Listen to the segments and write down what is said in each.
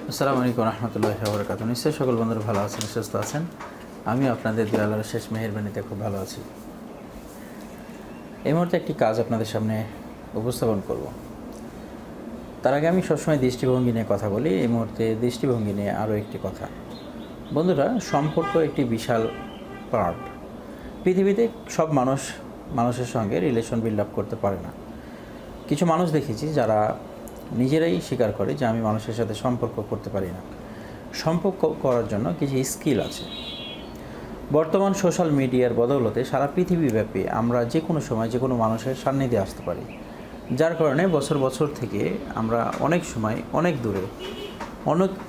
আসসালামু আলাইকুম রহমতুল্লাহি ওয়া বারাকাতুহু। নিশ্চয়ই সকল বন্ধুরা ভালো আছেন, সুস্থ আছেন। আমি আপনাদের দয়া আল্লাহর শেষ মেহেরবানিতে খুব ভালো আছি। এই মুহূর্তে একটি কাজ আপনাদের সামনে উপস্থাপন করব। তার আগে আমি সবসময় দৃষ্টিভঙ্গি নিয়ে কথা বলি। এই মুহূর্তে দৃষ্টিভঙ্গি নিয়ে আরও একটি কথা। বন্ধুরা, সম্পর্ক একটি বিশাল পার্ট। পৃথিবীতে সব মানুষের সঙ্গে রিলেশন বিল্ড আপ করতে পারে না। কিছু মানুষ দেখেছি যারা নিজেরাই স্বীকার করে যে আমি মানুষের সাথে সম্পর্ক করতে পারি না। সম্পর্ক করার জন্য কিছু স্কিল আছে। বর্তমান সোশ্যাল মিডিয়ার বদৌলতে সারা পৃথিবীব্যাপী আমরা যে কোনো সময় যে কোনো মানুষের সান্নিধ্যে আসতে পারি, যার কারণে বছর বছর থেকে আমরা অনেক সময় অনেক দূরে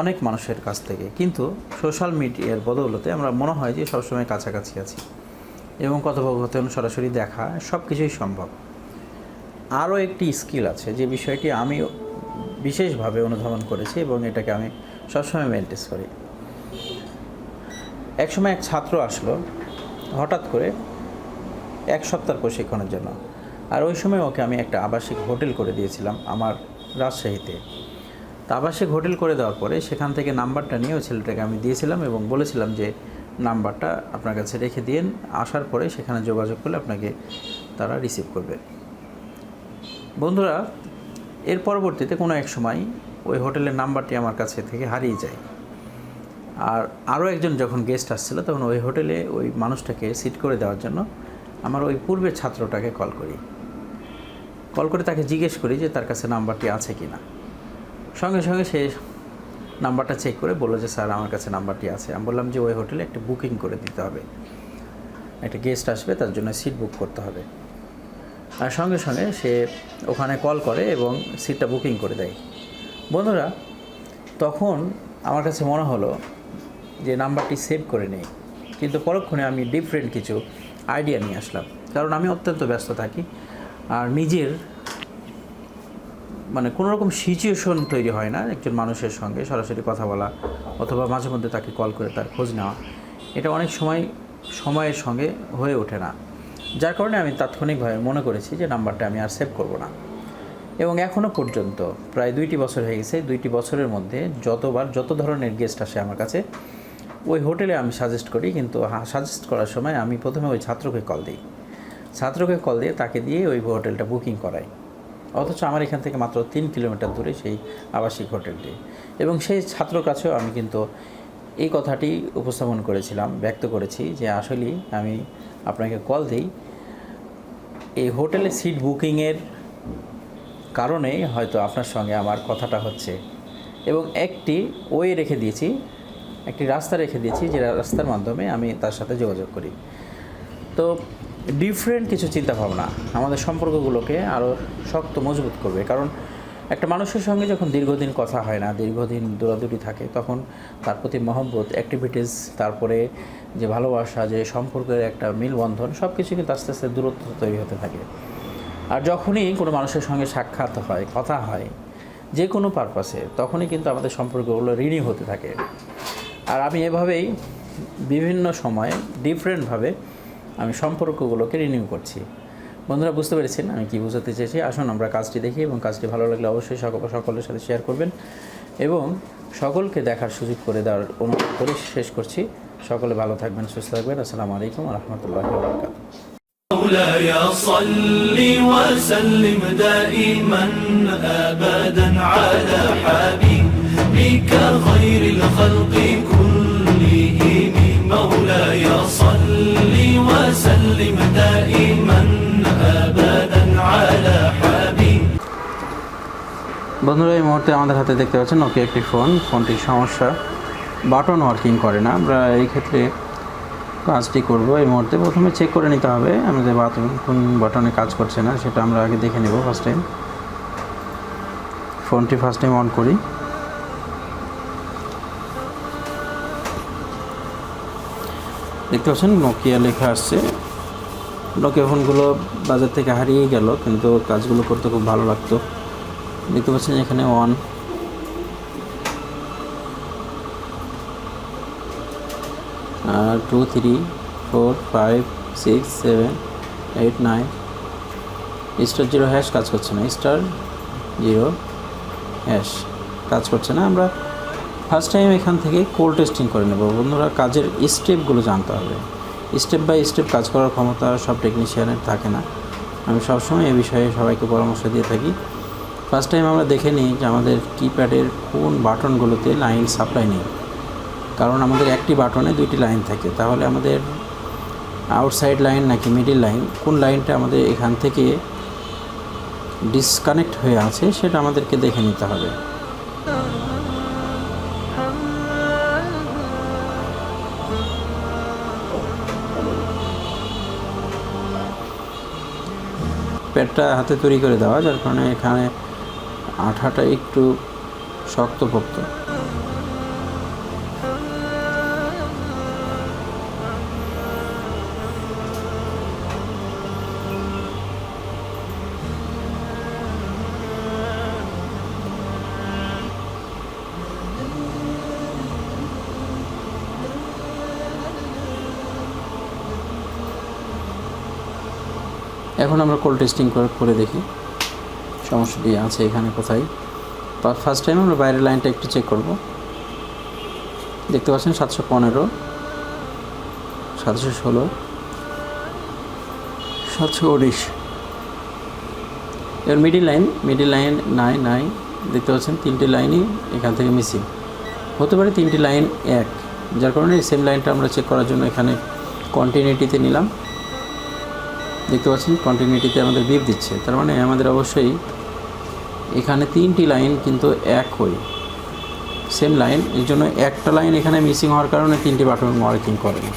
অনেক মানুষের কাছ থেকে, কিন্তু সোশ্যাল মিডিয়ার বদৌলতে আমরা মনে হয় যে সবসময় কাছাকাছি আছি এবং কথোপকথন, সরাসরি দেখা সব কিছুই সম্ভব। আরও একটি স্কিল আছে যে বিষয়টি আমি বিশেষভাবে অনুধাবন করেছি এবং এটাকে আমি সবসময় মেনটেন করি। একসময় এক ছাত্র আসলো হঠাৎ করে 1 সপ্তাহ প্রশিক্ষণের জন্য, আর ওই সময় ওকে আমি একটা আবাসিক হোটেল করে দিয়েছিলাম আমার রাজশাহীতে। তা আবাসিক হোটেল করে দেওয়ার পরে সেখান থেকে নাম্বারটা নিয়ে ওই ছেলেটাকে আমি দিয়েছিলাম এবং বলেছিলাম যে নাম্বারটা আপনার কাছে রেখে দিন, আসার পরে সেখানে যোগাযোগ করলে আপনাকে তারা রিসিভ করবে। বন্ধুরা, এর পরবর্তীতে কোনো এক সময় ওই হোটেলের নাম্বারটি আমার কাছে থেকে হারিয়ে যায়। আর আরও একজন যখন গেস্ট আসছিল তখন ওই হোটেলে ওই মানুষটাকে সিট করে দেওয়ার জন্য আমার ওই পূর্বের ছাত্রটাকে কল করে তাকে জিজ্ঞেস করি যে তার কাছে নাম্বারটি আছে কি না। সঙ্গে সঙ্গে সে নাম্বারটা চেক করে বললো যে স্যার আমার কাছে নাম্বারটি আছে। আমি বললাম যে ওই হোটেলে একটা বুকিং করে দিতে হবে, একটা গেস্ট আসবে, তার জন্য সিট বুক করতে হবে। আর সঙ্গে সঙ্গে সে ওখানে কল করে এবং সিটটা বুকিং করে দেয়। বন্ধুরা, তখন আমার কাছে মনে হলো যে নাম্বারটি সেভ করে নেই, কিন্তু পরক্ষণে আমি ডিফারেন্ট কিছু আইডিয়া নিয়ে আসলাম, কারণ আমি অত্যন্ত ব্যস্ত থাকি আর নিজের কোনো রকম সিচুয়েশন তৈরি হয় না একজন মানুষের সঙ্গে সরাসরি কথা বলা অথবা মাঝে মধ্যে তাকে কল করে তার খোঁজ নেওয়া। এটা অনেক সময়ের সঙ্গে হয়ে ওঠে না, যার কারণে আমি তাৎক্ষণিকভাবে মনে করেছি যে নাম্বারটা আমি আর সেভ করব না। এবং এখনও পর্যন্ত প্রায় 2টি বছর হয়ে গেছে। 2টি বছরের মধ্যে যত ধরনের গেস্ট আসে আমার কাছে, ওই হোটেলে আমি সাজেস্ট করি, কিন্তু সাজেস্ট করার সময় আমি প্রথমে ওই ছাত্রকে কল দিয়ে তাকে দিয়ে ওই হোটেলটা বুকিং করাই। অথচ আমার এখান থেকে মাত্র 3 কিলোমিটার দূরে সেই আবাসিক হোটেলটি। এবং সেই ছাত্রর কাছেও আমি কিন্তু এই কথাটি উপস্থাপন করেছিলাম, ব্যক্ত করেছি যে আসলেই আমি আপনাকে কল দিই এই হোটেলে সিট বুকিংয়ের কারণেই হয়তো আপনার সঙ্গে আমার কথাটা হচ্ছে, এবং একটি রাস্তা রেখে দিয়েছি যে রাস্তার মাধ্যমে আমি তার সাথে যোগাযোগ করি। তো ডিফারেন্ট কিছু চিন্তাভাবনা আমাদের সম্পর্কগুলোকে আরও শক্ত মজবুত করবে, কারণ একটা মানুষের সঙ্গে যখন দীর্ঘদিন কথা হয় না, দীর্ঘদিন দূরাদূরি থাকে, তখন তার প্রতি মহব্বত, অ্যাক্টিভিটিস, তারপরে যে ভালোবাসা, যে সম্পর্কের একটা মিলবন্ধন, সব কিছু কিন্তু আস্তে আস্তে দূরত্ব তৈরি হতে থাকে। আর যখনই কোনো মানুষের সঙ্গে সাক্ষাৎ হয়, কথা হয়, যে কোনো পারপাসে, তখনই কিন্তু আমাদের সম্পর্কগুলো রিনিউ হতে থাকে। আর আমি এভাবেই বিভিন্ন সময়ে ডিফারেন্টভাবে আমি সম্পর্কগুলোকে রিনিউ করছি। বন্ধুরা, বুঝতে পেরেছেন আমি কি বোঝাতে চেয়েছি? আসুন আমরা কাজটি দেখি, এবং কাজটি ভালো লাগলে অবশ্যই সকলের সাথে শেয়ার করবেন এবং সকলকে দেখার সুযোগ করে দেওয়ার অনুরোধ করে শেষ করছি। সকলে ভালো থাকবেন, সুস্থ থাকবেন। আসসালামু আলাইকুম ওয়া রাহমাতুল্লাহি ওয়া বারাকাতুহু। مولاي صل وسلم دائما أبدا على حبيبك خير الخلق كلهم. مولاي صل وسلم دائما أبدا على حبيبك. বন্ধুরা, এই মুহূর্তে আমাদের হাতে দেখতে পাচ্ছেন নোকিয়া একটি ফোনটির সমস্যা, বাটন ওয়ার্কিং করে না। আমরা এই ক্ষেত্রে কাজটি করব। এই মুহূর্তে প্রথমে চেক করে নিতে হবে আমাদের কোন বাটনে কাজ করছে না, সেটা আমরা আগে দেখে নেব। ফোনটি ফার্স্ট টাইম অন করি। দেখতে পাচ্ছেন নোকিয়া লেখা আসছে। নোকিয়া ফোনগুলো বাজার থেকে হারিয়ে গেল, কিন্তু কাজগুলো করতে খুব ভালো লাগতো। দেখতে পাচ্ছেন এখানে 1, 2, 3, 4, 5, 6, 7, 8, 9 *0# কাজ করছে না, *0# কাজ করছে না। আমরা ফার্স্ট টাইম এখান থেকে কোল্ড টেস্টিং করে নেব। বন্ধুরা, কাজের স্টেপগুলো জানতে হবে। স্টেপ বাই স্টেপ কাজ করার ক্ষমতা সব টেকনিশিয়ানের থাকে না। আমি সবসময় এ বিষয়ে সবাইকে পরামর্শ দিয়ে থাকি। ফার্স্ট টাইম আমরা দেখে নিই যে আমাদের কিপ্যাডের কোন বাটনগুলোতে লাইন সাপ্লাই নেই। কারণ আমাদের একটি বাটনে 2টি লাইন থাকে, তাহলে আমাদের আউটসাইড লাইন নাকি মিডিল লাইন, কোন লাইনটা আমাদের এখান থেকে ডিসকানেক্ট হয়ে আছে সেটা আমাদেরকে দেখে নিতে হবে। প্যাডটা হাতে তৈরি করে দেওয়া, যার কারণে এখানে আঠাটা একটু শক্তপোক্ত। এখন আমরা কোল্ড টেস্টিং করে দেখি সমস্যাটি আছে এখানে কোথায়। ফার্স্ট টাইম আমরা বাইরের লাইনটা একটু চেক করব। দেখতে পাচ্ছেন 715, 716, 719। এবার মিডিল লাইন নাই। দেখতে পাচ্ছেন 3টি লাইনই এখান থেকে মিসিং। হতে পারে 3টি লাইন এক, যার কারণে সেম লাইনটা আমরা চেক করার জন্য এখানে কন্টিনিউটিতে নিলাম। দেখতে পাচ্ছেন কন্টিনিউটিতে আমাদের বিপ দিচ্ছে, তার মানে আমাদের অবশ্যই এখানে 3টি লাইন কিন্তু একই সেম লাইন। এই জন্য একটা লাইন এখানে মিসিং হওয়ার কারণে 3টি বাটন ওয়ার্কিং করে না।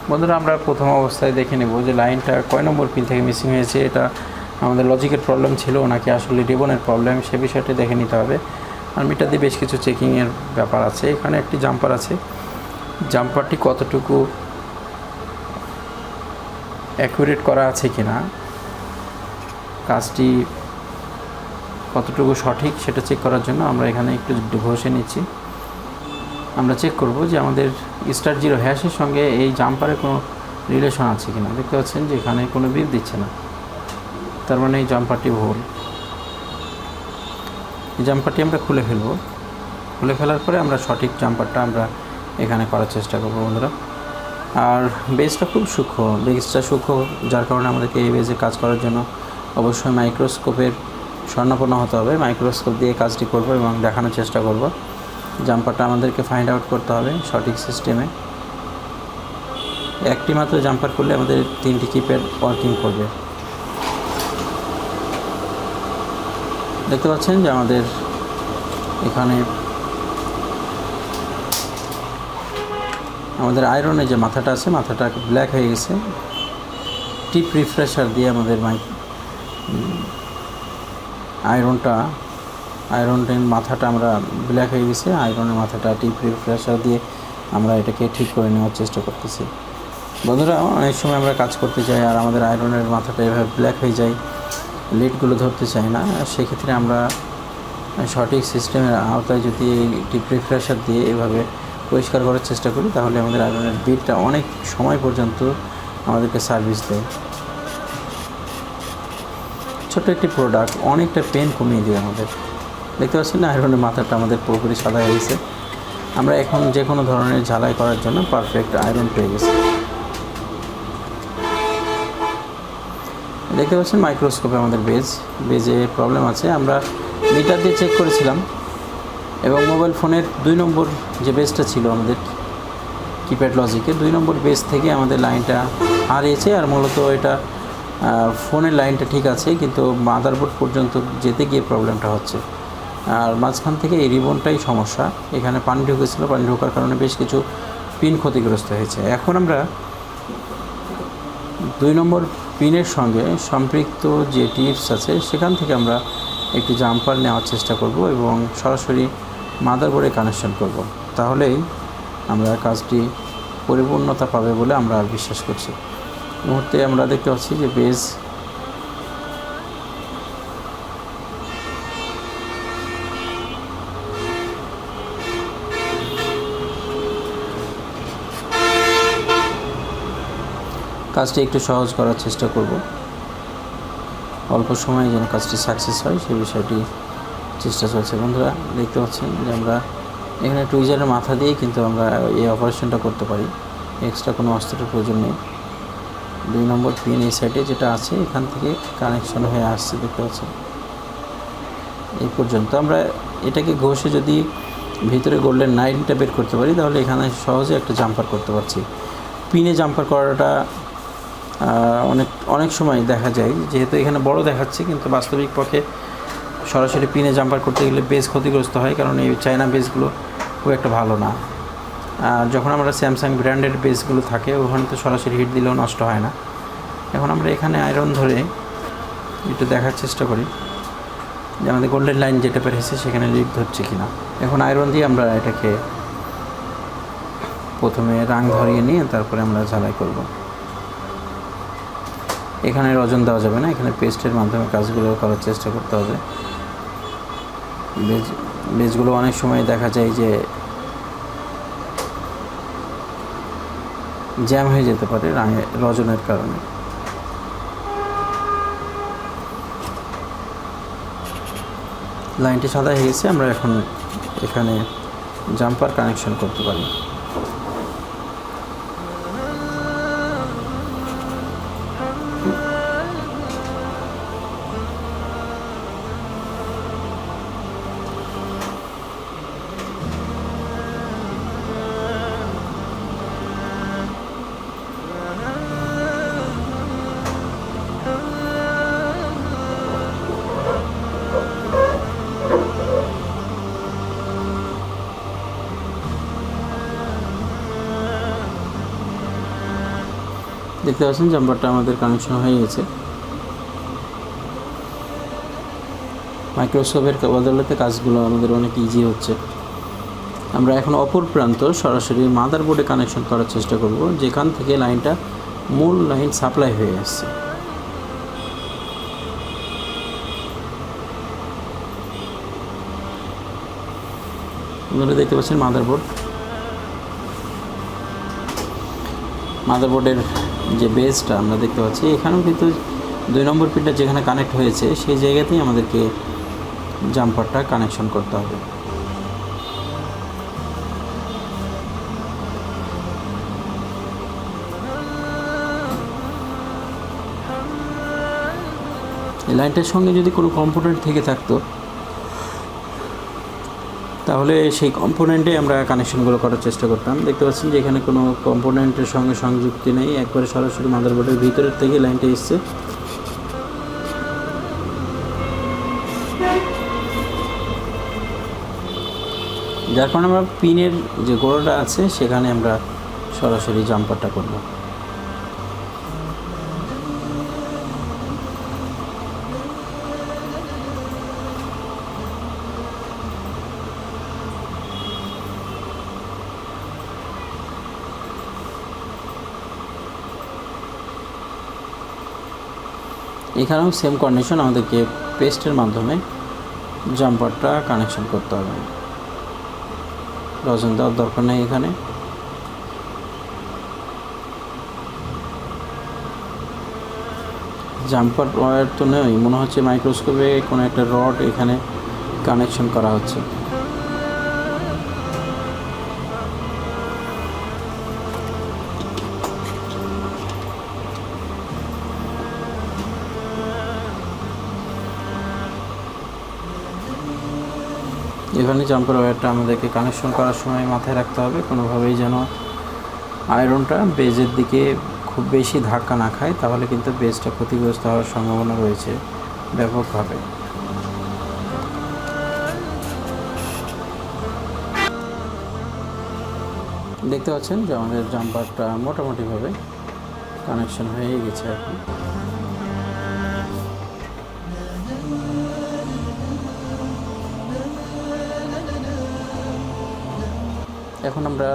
বন্ধুরা, আমরা প্রথম অবস্থায় দেখে নেব যে লাইনটা কয় নম্বর পিন থেকে মিসিং হয়েছে। এটা আমাদের লজিকের প্রবলেম ছিল নাকি আসলে রিবনের প্রবলেম, সে বিষয়টি দেখে নিতে হবে। আর মিটার দিয়ে বেশ কিছু চেকিংয়ের ব্যাপার আছে। এখানে একটি জাম্পার আছে, জাম্পারটি কতটুকু অ্যাকুরেট করা আছে কিনা, কাজটি কতটুকু সঠিক সেটা চেক করার জন্য আমরা এখানে একটু ঘষে নিচ্ছি। আমরা চেক করব যে আমাদের স্টার 0 হ্যাশের সঙ্গে এই জাম্পারের কোনো রিলেশন আছে কিনা। দেখতে পাচ্ছেন যে এখানে কোনো বিপ দিচ্ছে না, তার মানে এই জাম্পারটি ভুল। এই জাম্পারটি আমরা খুলে ফেলবো। খুলে ফেলার পরে আমরা সঠিক জাম্পারটা আমরা এখানে করার চেষ্টা করব বন্ধুরা। আর বেসটা খুব সূক্ষ্ম, যার কারণে আমাদেরকে এই বেসে কাজ করার জন্য অবশ্যই মাইক্রোস্কোপের স্বর্ণাপন্ন হতে হবে। মাইক্রোস্কোপ দিয়ে কাজটি করব এবং দেখানোর চেষ্টা করব। জাম্পারটা আমাদেরকে ফাইন্ড আউট করতে হবে সঠিক সিস্টেমে। একটি মাত্র জাম্পার করলে আমাদের 3টি কিপ্যাড ওয়ার্কিং করবে। দেখতে পাচ্ছেন যে আমাদের এখানে আমাদের আয়রনের যে মাথাটা আছে, মাথাটা ব্ল্যাক হয়ে গেছে। টিপ রিফ্রেশার দিয়ে আমাদের আয়রনের মাথাটা আমরা ব্ল্যাক হয়ে গেছে। আয়রনের মাথাটা টিপ রিফ্রেশার দিয়ে আমরা এটাকে ঠিক করে নেওয়ার চেষ্টা করতেছি। বন্ধুরা, অনেক সময় আমরা কাজ করতে চাই আর আমাদের আয়রনের মাথাটা এভাবে ব্ল্যাক হয়ে যায়, লিডগুলো ধরতে চাই না। সেক্ষেত্রে আমরা সঠিক সিস্টেমের আওতায় যদি টিপ রিফ্রেশার দিয়ে এভাবে পরিষ্কার করার চেষ্টা করি, তাহলে আমাদের আয়রনের বিটটা অনেক সময় পর্যন্ত আমাদেরকে সার্ভিস দেয়। ছোট্ট একটি প্রোডাক্ট অনেকটা পেন কমিয়ে দেবে আমাদের। দেখতে পাচ্ছেন না, আয়রনের মাথাটা আমাদের পুরোপুরি সাদা হয়ে গেছে। আমরা এখন যে কোনো ধরনের ঝালাই করার জন্য পারফেক্ট আয়রন পেয়ে গেছি। দেখতে পাচ্ছেন মাইক্রোস্কোপে আমাদের বেজে প্রবলেম আছে। আমরা মিটার দিয়ে চেক করেছিলাম এবং মোবাইল ফোনের 2 নম্বর যে বেসটা ছিল আমাদের কিপ্যাড লজিকের 2 নম্বর বেস থেকে আমাদের লাইনটা হারিয়েছে। আর মূলত এটা ফোনের লাইনটা ঠিক আছে, কিন্তু মাদারবোর্ড পর্যন্ত যেতে গিয়ে প্রবলেমটা হচ্ছে। আর মাঝখান থেকে এই রিবনটাই সমস্যা। এখানে পানি ঢুকেছিল, পানি ঢোকার কারণে বেশ কিছু পিন ক্ষতিগ্রস্ত হয়েছে। এখন আমরা 2 নম্বর পিনের সঙ্গে সম্পৃক্ত যে টিপস আছে সেখান থেকে আমরা একটি জাম্পার নেওয়ার চেষ্টা করব এবং সরাসরি মাদারবোর্ডে কানেকশন করব। তাহলেই আমরা কাজটি পরিপূর্ণতা পাবে বলে আমরা বিশ্বাস করছি। এই মুহূর্তে আমরা দেখতে পাচ্ছি যে বেজ কাজটি একটু সহজ করার চেষ্টা করব। অল্প সময়ে যেন কাজটি সাকসেস হয় সেই বিষয়টি চেষ্টা চলছে। বন্ধুরা দেখতে পাচ্ছেন যে আমরা এখানে টুইজারের মাথা দিয়ে কিন্তু আমরা এই অপারেশনটা করতে পারি, এক্সট্রা কোনো অস্ত্রের প্রয়োজন নেই। 2 নম্বর পিন এই সাইডে যেটা আছে এখান থেকে কানেকশন হয়ে আসছে, দেখতে পাচ্ছেন এই পর্যন্ত। আমরা এটাকে ঘষে যদি ভিতরে গোল্ডেন নাইনটা বের করতে পারি তাহলে এখানে সহজে একটা জাম্পার করতে পারছি। পিনে জাম্পার করাটা অনেক সময় দেখা যায়, যেহেতু এখানে বড় দেখাচ্ছে কিন্তু বাস্তবিক পক্ষে সরাসরি পিনে জাম্পার করতে গেলে বেস ক্ষতিগ্রস্ত হয়, কারণ এই চায়না বেসগুলো খুব একটা ভালো না। যখন আমরা স্যামসাং ব্র্যান্ডের বেসগুলো থাকে ওখানে তো সরাসরি হিট দিলেও নষ্ট হয় না। এখন আমরা এখানে আয়রন ধরে একটু দেখার চেষ্টা করি যে আমাদের গোল্ডেন লাইন যেটা পেরেছে সেখানে লিক ধরছে কিনা। এখন আয়রন দিয়ে আমরা এটাকে প্রথমে রাং ধরিয়ে নিয়ে তারপরে আমরা ঝালাই করব। এখানে রজন দেওয়া যাবে না, এখানে পেস্টের মাধ্যমে কাজগুলো করার চেষ্টা করতে হবে। বেজগুলো অনেক সময় দেখা যায় যে জ্যাম হয়ে যেতে পারে রজনের কারণে। লাইনটি সাদা হয়ে গেছে, আমরা এখন এখানে জাম্পার কানেকশন করতে পারি। দেখতে পাচ্ছেন জাম্পারটা আমাদের কানেকশন হয়ে গেছে। মাইক্রোস্কোপের বদলাতে কাজগুলো আমাদের অনেক ইজি হচ্ছে। আমরা এখন অপর প্রান্ত সরাসরি মাদারবোর্ডে কানেকশন করার চেষ্টা করব, যেখান থেকে লাইনটা মূল লাইন সাপ্লাই হয়ে আসছে। আপনারা দেখতে পাচ্ছেন মাদারবোর্ডের যে বেসটা আমরা দেখতে পাচ্ছি, এখানেও কিন্তু 2 নম্বর পিনটা যেখানে কানেক্ট হয়েছে সেই জায়গাতেই আমাদেরকে জাম্পারটা কানেকশন করতে হবে। এই লাইনটার সঙ্গে যদি কোনো কম্পোনেন্ট থেকে থাকতো তাহলে সেই কম্পোনেন্টে আমরা কানেকশনগুলো করার চেষ্টা করতাম। দেখতে পাচ্ছেন যে এখানে কোনো কম্পোনেন্টের সঙ্গে সংযুক্তি নেই, একবারে সরাসরি মাদারবোর্ডের ভিতরের থেকে লাইনটা এসছে। যার কারণে আমরা পিনের যে গোড়াটা আছে সেখানে আমরা সরাসরি জাম্পারটা করব। এখানেও সেম কন্ডিশন, আমাদেরকে পেস্টের মাধ্যমে জাম্পারটা কানেকশন করতে হবে। রজন দেওয়ার দরকার নেই এখানে। জাম্পার ওয়্যার তো নেই, মনে হচ্ছে মাইক্রোস্কোপে কোনো একটা রড এখানে কানেকশন করা হচ্ছে। এখানে জাম্পার ওয়্যারটা আমাদেরকে কানেকশন করার সময় মাথায় রাখতে হবে কোনোভাবেই যেন আয়রনটা বেজের দিকে খুব বেশি ধাক্কা না খায়, তাহলে কিন্তু বেজটা ক্ষতিগ্রস্ত হওয়ার সম্ভাবনা রয়েছে ব্যাপকভাবে। দেখতে পাচ্ছেন যে আমাদের জাম্পারটা মোটামুটিভাবে কানেকশন হয়ে গেছে। এখন আমরা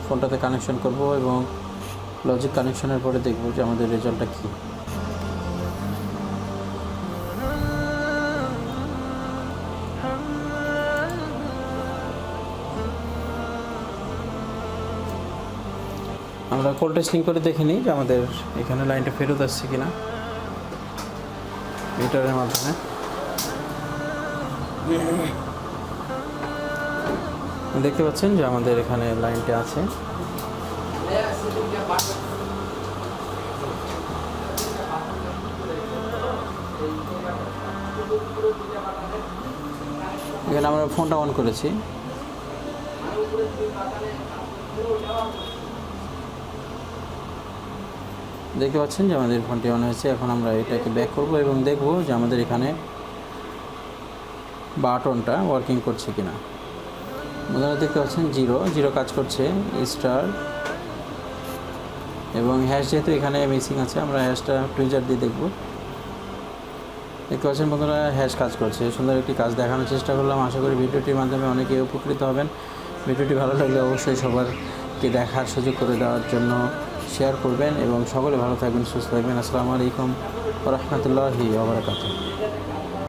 ফোনটাতে কানেকশন করব এবং লজিক কানেকশনের পরে দেখব যে আমাদের রেজাল্টটা কী। আমরা কোল্ড টেস্টিং করে দেখে নিই যে আমাদের এখানে লাইনটা ফেরত আসছে কিনা। মিটারের মাধ্যমে। দেখতে পাচ্ছেন যে আমাদের এখানে লাইনটি আছে। এখানে আমরা ফোনটা অন করেছি। দেখতে পাচ্ছেন যে আমাদের ফোনটি অন হয়েছে। এখন আমরা এটাকে ব্যাক করব এবং দেখব যে আমাদের এখানে বাটনটা ওয়ার্কিং করছে কিনা। আপনারা দেখতে পাচ্ছেন জিরো কাজ করছে, স্টার এবং হ্যাশ যেহেতু এখানে মিসিং আছে, আমরা হ্যাশটা টুইজার দিয়ে দেখব। দেখতে পাচ্ছেন বন্ধুরা, হ্যাশ কাজ করছে। সুন্দর একটি কাজ দেখানোর চেষ্টা করলাম। আশা করি ভিডিওটির মাধ্যমে অনেকে উপকৃত হবেন। ভিডিওটি ভালো লাগলে অবশ্যই সবারকে দেখার সুযোগ করে দেওয়ার জন্য শেয়ার করবেন এবং সকলে ভালো থাকবেন, সুস্থ থাকবেন। আসসালামু আলাইকুম ওয়া রাহমাতুল্লাহি ওয়া বারাকাতুহু।